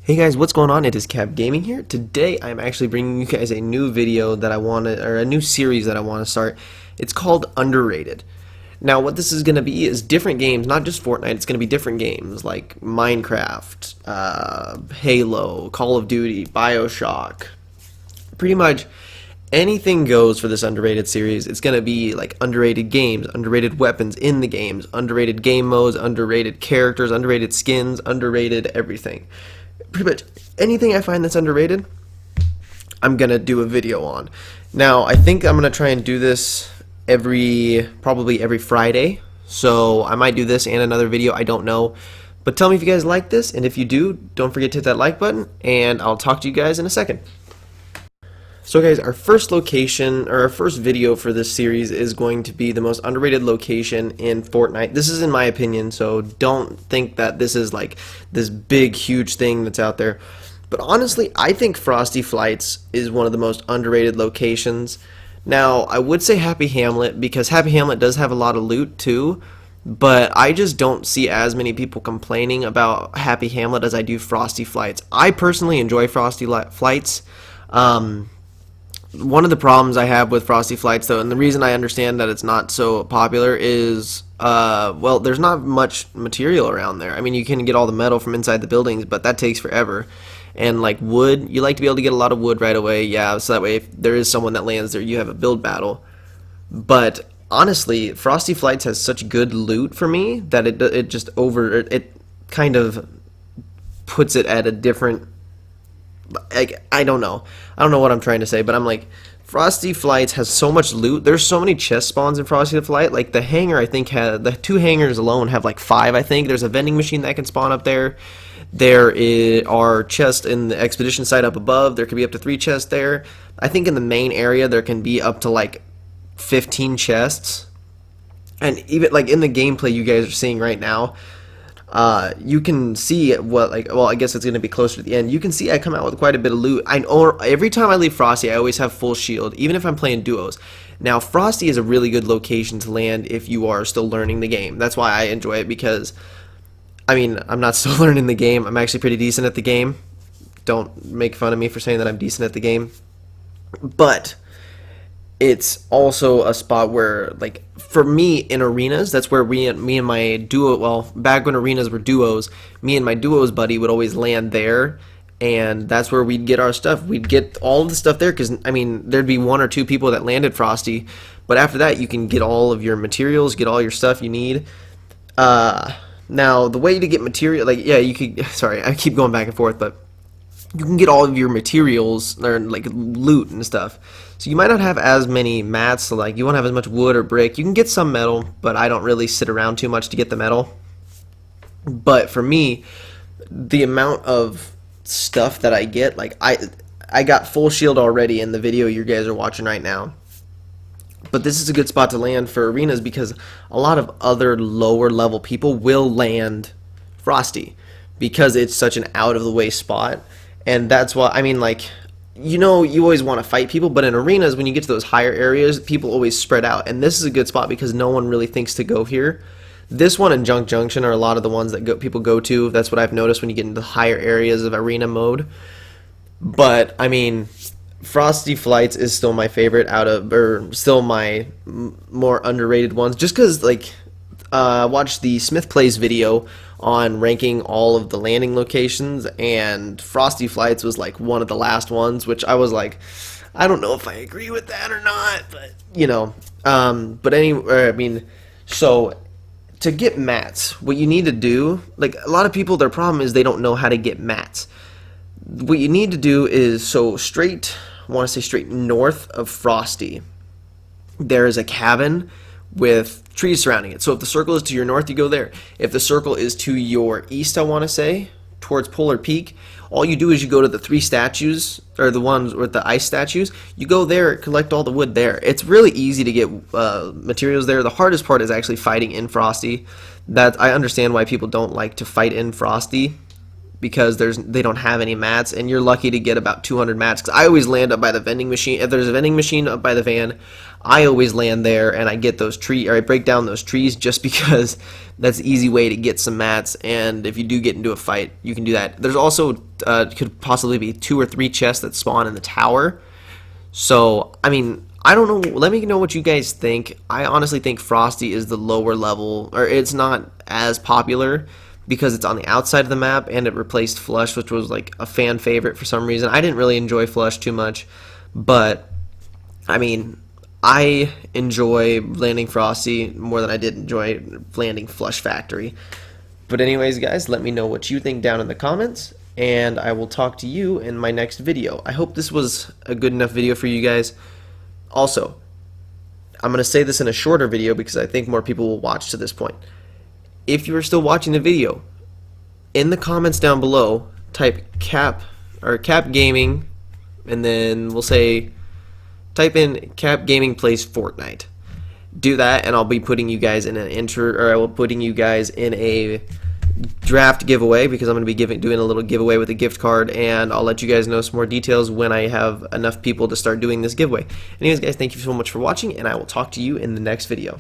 Hey guys, what's going on? It is C.A.P Gaming here. Today I'm actually bringing you guys a new video that I want to, or a new series that I want to start. It's called Underrated. Now what this is going to be is different games, not just Fortnite, it's going to be different games like Minecraft, Halo, Call of Duty, Bioshock. Pretty much anything goes for this Underrated series. It's going to be like underrated games, underrated weapons in the games, underrated game modes, underrated characters, underrated skins, underrated everything. Pretty much anything I find that's underrated, I'm gonna do a video on. Now I think I'm gonna try and do this probably every Friday, so I might do this and another video, I don't know, but tell me if you guys like this, and if you do, don't forget to hit that like button, and I'll talk to you guys in a second. So guys, our first location, or our first video for this series is going to be the most underrated location in Fortnite. This is in my opinion, so don't think that this is like this big, huge thing that's out there. But honestly, I think Frosty Flights is one of the most underrated locations. Now, I would say Happy Hamlet, because Happy Hamlet does have a lot of loot too, but I just don't see as many people complaining about Happy Hamlet as I do Frosty Flights. I personally enjoy Frosty Flights. One of the problems I have with Frosty Flights, though, and the reason I understand that it's not so popular is, well, there's not much material around there. I mean, you can get all the metal from inside the buildings, but that takes forever. And, like, wood, you like to be able to get a lot of wood right away, yeah, so that way if there is someone that lands there, you have a build battle. But, honestly, Frosty Flights has such good loot for me that it kind of puts it at a different... I don't know what I'm trying to say, but I'm like, Frosty Flights has so much loot. There's so many chest spawns in Frosty Flight. Like the hangar, I think the two hangars alone have like 5. I think there's a vending machine that can spawn up there. There are chests in the expedition site up above. There could be up to 3 chests there. I think in the main area there can be up to like 15 chests. And even like in the gameplay you guys are seeing right now, you can see what, like, well, I guess it's going to be closer to the end. You can see I come out with quite a bit of loot. Every time I leave Frosty, I always have full shield, even if I'm playing duos. Now, Frosty is a really good location to land if you are still learning the game. That's why I enjoy it, because, I mean, I'm not still learning the game. I'm actually pretty decent at the game. Don't make fun of me for saying that I'm decent at the game. But it's also a spot where, like, for me in arenas, that's where me and my duo, well, back when arenas were duos, me and my duos buddy would always land there, and that's where we'd get our stuff. We'd get all of the stuff there, because, I mean, there'd be 1 or 2 people that landed Frosty, but after that, you can get all of your materials, get all your stuff you need. Now, the way to get material, like, yeah, you could, sorry, I keep going back and forth, but you can get all of your materials, or like loot and stuff. So you might not have as many mats, so like you won't have as much wood or brick. You can get some metal, but I don't really sit around too much to get the metal. But for me, the amount of stuff that I get, like I got full shield already in the video you guys are watching right now. But this is a good spot to land for arenas, because a lot of other lower level people will land Frosty, because it's such an out of the way spot. And that's why, I mean, like, you know, you always want to fight people, but in arenas, when you get to those higher areas, people always spread out. And this is a good spot because no one really thinks to go here. This one and Junk Junction are a lot of the ones that people go to. That's what I've noticed when you get into higher areas of arena mode. But, I mean, Frosty Flights is still my favorite still my more underrated ones. Just because, like, I watched the Smith Plays video on ranking all of the landing locations, and Frosty Flights was like one of the last ones, which I was like, I don't know if I agree with that or not, but you know, but anyway, I mean, so to get mats, what you need to do, like a lot of people, their problem is they don't know how to get mats. What you need to do is, so straight, I want to say straight north of Frosty, there is a cabin with trees surrounding it. So if the circle is to your north, you go there. If the circle is to your east, I want to say, towards Polar Peak, all you do is you go to the 3 statues, or the ones with the ice statues. You go there, collect all the wood there. It's really easy to get materials there. The hardest part is actually fighting in Frosty. That I understand why people don't like to fight in Frosty, because they don't have any mats, and you're lucky to get about 200 mats. Because I always land up by the vending machine. If there's a vending machine up by the van, I always land there, and I get those or I break down those trees just because that's an easy way to get some mats. And if you do get into a fight, you can do that. There's also could possibly be 2 or 3 chests that spawn in the tower. So I mean, I don't know. Let me know what you guys think. I honestly think Frosty is the lower level, or it's not as popular because it's on the outside of the map, and it replaced Flush, which was like a fan favorite for some reason. I didn't really enjoy Flush too much, but I mean, I enjoy landing Frosty more than I did enjoy landing Flush Factory. But anyways, guys, let me know what you think down in the comments, and I will talk to you in my next video. I hope this was a good enough video for you guys. Also, I'm going to say this in a shorter video because I think more people will watch to this point. If you are still watching the video, in the comments down below, type C.A.P or C.A.P Gaming, and then we'll say, type in C.A.P Gaming plays Fortnite. Do that, and I'll be putting you guys in I will putting you guys in a draft giveaway, because I'm going to be doing a little giveaway with a gift card, and I'll let you guys know some more details when I have enough people to start doing this giveaway. Anyways, guys, thank you so much for watching, and I will talk to you in the next video.